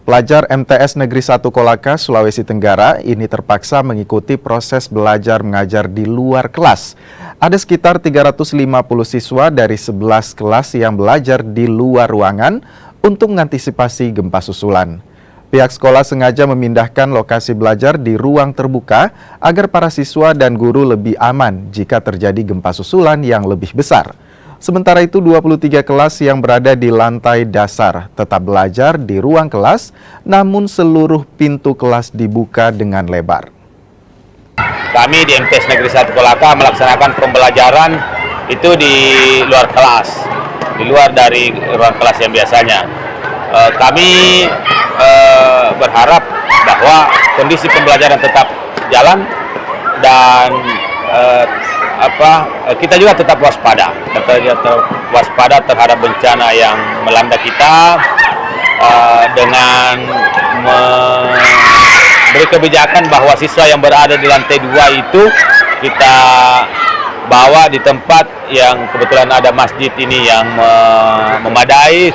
Pelajar MTS Negeri 1 Kolaka, Sulawesi Tenggara ini terpaksa mengikuti proses belajar mengajar di luar kelas. Ada sekitar 350 siswa dari 11 kelas yang belajar di luar ruangan untuk mengantisipasi gempa susulan. Pihak sekolah sengaja memindahkan lokasi belajar di ruang terbuka agar para siswa dan guru lebih aman jika terjadi gempa susulan yang lebih besar. Sementara itu 23 kelas yang berada di lantai dasar tetap belajar di ruang kelas, namun seluruh pintu kelas dibuka dengan lebar. Kami di MTS Negeri 1 Kolaka melaksanakan pembelajaran itu di luar kelas, di luar dari ruang kelas yang biasanya. Kami berharap bahwa kondisi pembelajaran tetap jalan dan kita juga tetap waspada, terhadap bencana yang melanda kita dengan memberi kebijakan bahwa siswa yang berada di lantai 2 itu kita bawa di tempat yang kebetulan ada masjid ini yang memadai.